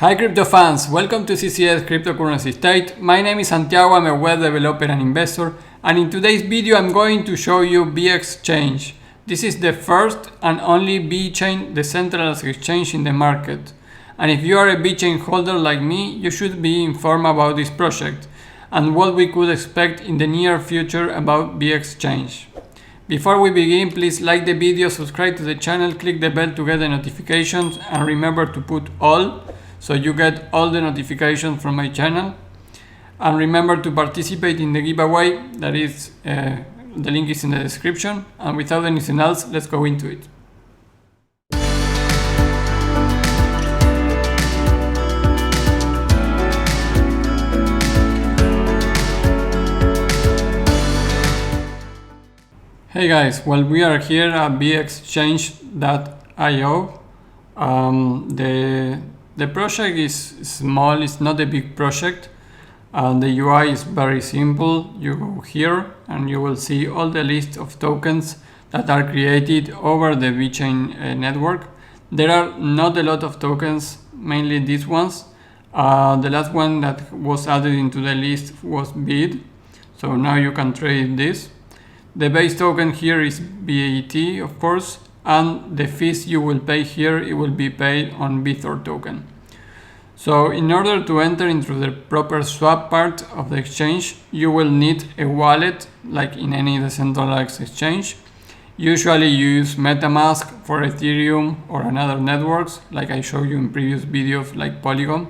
Hi crypto fans, welcome to CCS Cryptocurrency State. My name is Santiago, I'm a web developer and investor, and in today's video I'm going to show you BXChange. This is the first and only VeChain decentralized exchange in the market. And if you are a VeChain holder like me, you should be informed about this project and what we could expect in the near future about BXChange. Before we begin, please like the video, subscribe to the channel, click the bell to get the notifications, and remember to put all so you get all the notifications from my channel. And remember to participate in the giveaway, that is, the link is in the description. And without anything else, let's go into it. Hey guys, well, we are here at bxchange.io. The project is small, it's not a big project. The UI is very simple. You go here and you will see all the list of tokens that are created over the VeChain network. There are not a lot of tokens, mainly these ones. The last one that was added into the list was BID, so now you can trade this. The base token here is BAT, of course, and the fees you will pay here, it will be paid on Vthor token. So in order to enter into the proper swap part of the exchange, you will need a wallet like in any decentralized exchange. Usually you use MetaMask for Ethereum or another networks, like I showed you in previous videos like Polygon.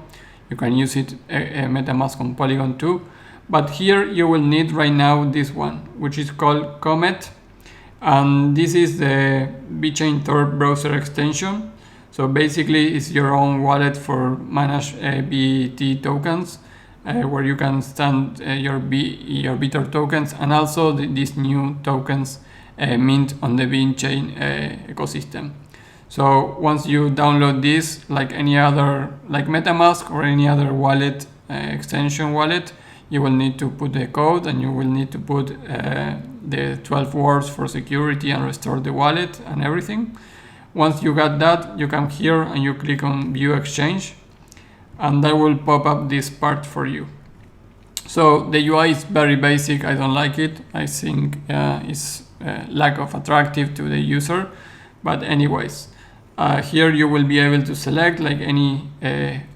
You can use it MetaMask on Polygon too. But here you will need right now this one, which is called Comet. And this is the VeChain Tor browser extension. So basically it's your own wallet for manage BET tokens, where you can stand your Vthor tokens and also these new tokens mint on the VeChain ecosystem. So once you download this, like any other, like MetaMask or any other wallet, extension wallet, you will need to put the code and you will need to put the 12 words for security and restore the wallet and everything. Once you got that, you come here and you click on View Exchange, and that will pop up this part for you. So the UI is very basic. I don't like it. I think it's lack of attractive to the user. But anyways, here you will be able to select, like any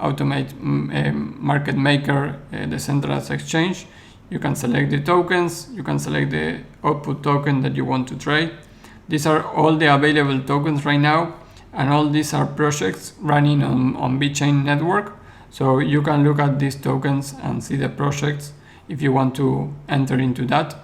automate market maker decentralized exchange. You can select the tokens. You can select the output token that you want to trade. These are all the available tokens right now, and all these are projects running on VeChain network. So you can look at these tokens and see the projects if you want to enter into that.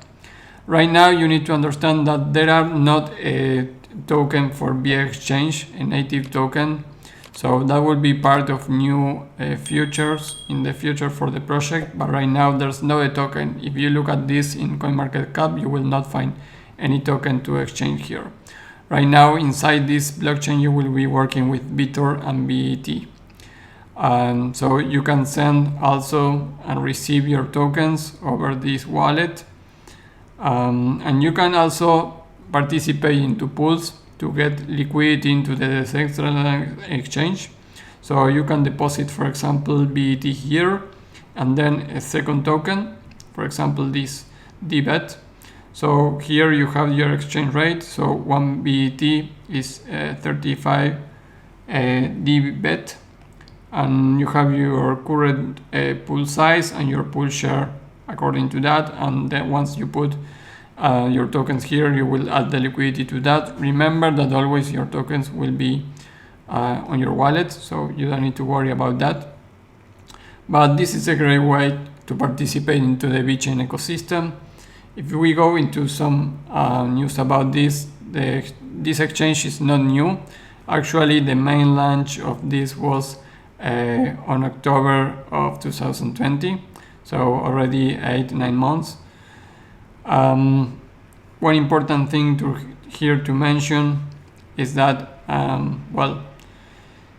Right now you need to understand that there are not a token for BXChange, a native token. So that will be part of new futures in the future for the project, but right now there's no a token. If you look at this in CoinMarketCap, you will not find any token to exchange here. Right now inside this blockchain you will be working with Vthor and BET. So you can send also and receive your tokens over this wallet. And you can also participate into pools to get liquidity into the decentralized exchange. So you can deposit, for example, BET here, and then a second token, for example this DBET. So here you have your exchange rate. So 1 BET is 35 DBET, and you have your current pool size and your pool share according to that. And then once you put your tokens here, you will add the liquidity to that. Remember that always your tokens will be on your wallet, so you don't need to worry about that. But this is a great way to participate into the VeChain ecosystem. If we go into some news about this, this exchange is not new. Actually, the main launch of this was on October of 2020, so already 8-9 months. One important thing here to mention is that, well,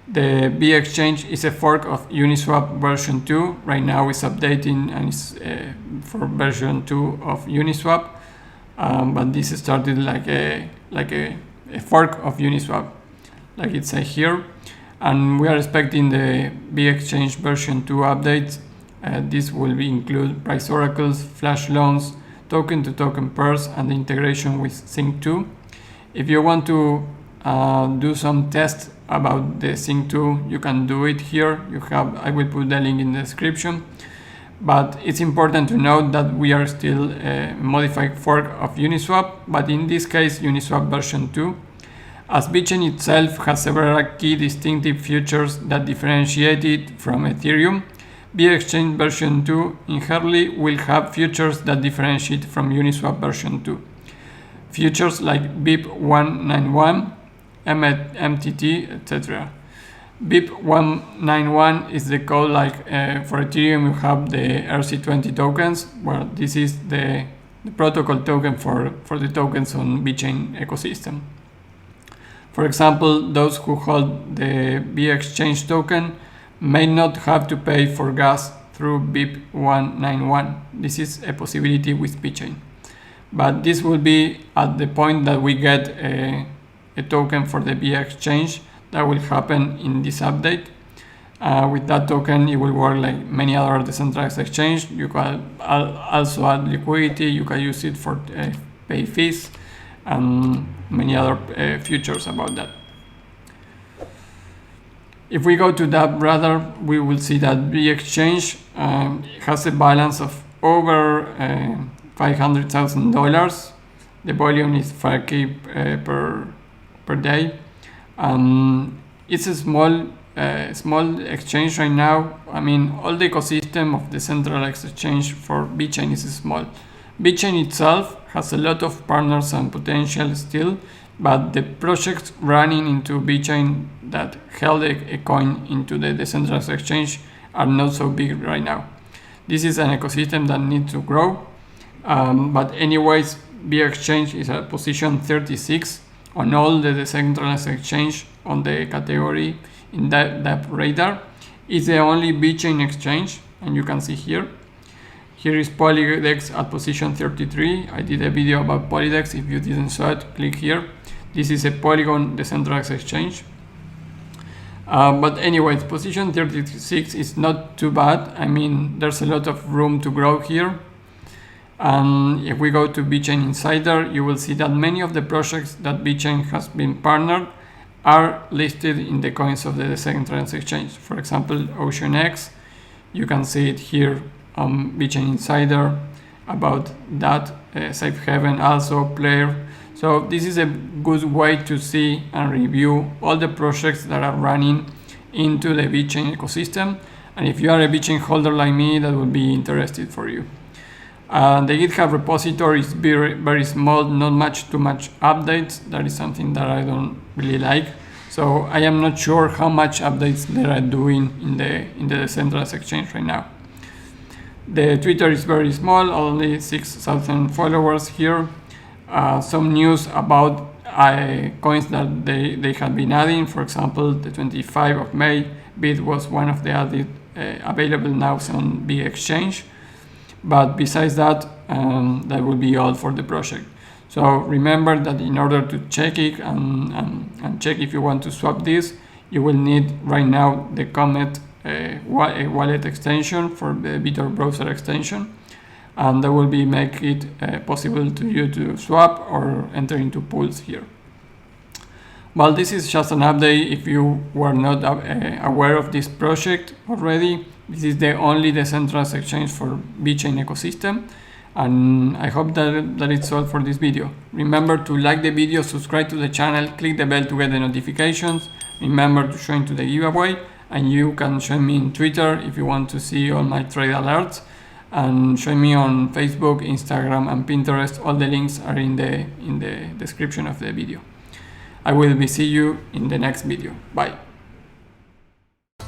the BXChange is a fork of Uniswap version 2. Right now it's updating and it's for version 2 of Uniswap, but this started like a fork of Uniswap, like it says here. and we are expecting the BXChange version 2 updates. This will include price oracles, flash loans, token-to-token pairs, and the integration with Sync2. If you want to do some tests about the Sync2, you can do it here. I will put the link in the description. But it's important to note that we are still a modified fork of Uniswap, but in this case Uniswap version 2. As BitChain itself has several key distinctive features that differentiate it from Ethereum, BXChange version 2 inherently will have features that differentiate from Uniswap version 2. Features like BIP191, MTT, etc. BIP191 is the code for Ethereum. You have the ERC20 tokens, where this is the protocol token for the tokens on BitChain ecosystem. For example, those who hold the BXChange token may not have to pay for gas through BIP191. This is a possibility with BitChain. But this will be at the point that we get a token for the BXChange. That will happen in this update. With that token, it will work like many other decentralized exchanges. You can also add liquidity. You can use it for pay fees and many other features about that. If we go to that browser, we will see that BXChange has a balance of over $500,000. The volume is 5K per day. It's a small exchange right now. I mean, all the ecosystem of the centralized exchange for BitChain is small. BitChain itself has a lot of partners and potential still, but the projects running into BitChain that held a coin into the decentralized exchange are not so big right now. This is an ecosystem that needs to grow. But anyways, BXChange is at position 36 on all the decentralized exchange on the category in that radar. It's the only BitChain exchange, and you can see here. Here is Polydex at position 33. I did a video about Polydex. If you didn't saw it, click here. This is a Polygon decentralized exchange. But anyways, position 36 is not too bad. I mean, there's a lot of room to grow here. And if we go to BitChain Insider, you will see that many of the projects that BitChain has been partnered are listed in the coins of the decentralized exchange. For example, OceanX, you can see it here on BitChain Insider about that, Safe Haven also, Player. So this is a good way to see and review all the projects that are running into the BitChain ecosystem. And if you are a BitChain holder like me, that will be interesting for you. The GitHub repository is very small, not too much updates. That is something that I don't really like. So I am not sure how much updates they are doing in the decentralized exchange right now. The Twitter is very small, only 6,000 followers here. Some news about coins that they have been adding. For example, the 25th of May, BIT was one of the added available now on BXChange. But besides that, that will be all for the project. So remember that in order to check it and check if you want to swap this, you will need right now the Comet wallet extension for the Bitor browser extension, and that will make it possible to you to swap or enter into pools here. Well, this is just an update. If you were not aware of this project already, this is the only decentralized exchange for BitChain ecosystem, and I hope that it's all for this video. Remember to like the video, subscribe to the channel, click the bell to get the notifications. Remember to join to the giveaway, and you can join me on Twitter if you want to see all my trade alerts, and join me on Facebook, Instagram, and Pinterest. All the links are in the description of the video. I will see you in the next video. Bye.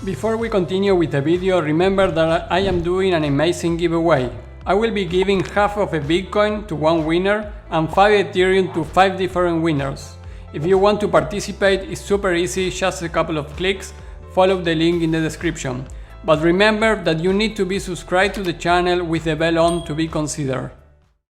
Before we continue with the video, remember that I am doing an amazing giveaway. I will be giving half of a Bitcoin to one winner and 5 Ethereum to 5 different winners. If you want to participate, it's super easy, just a couple of clicks. Follow the link in the description. But remember that you need to be subscribed to the channel with the bell on to be considered.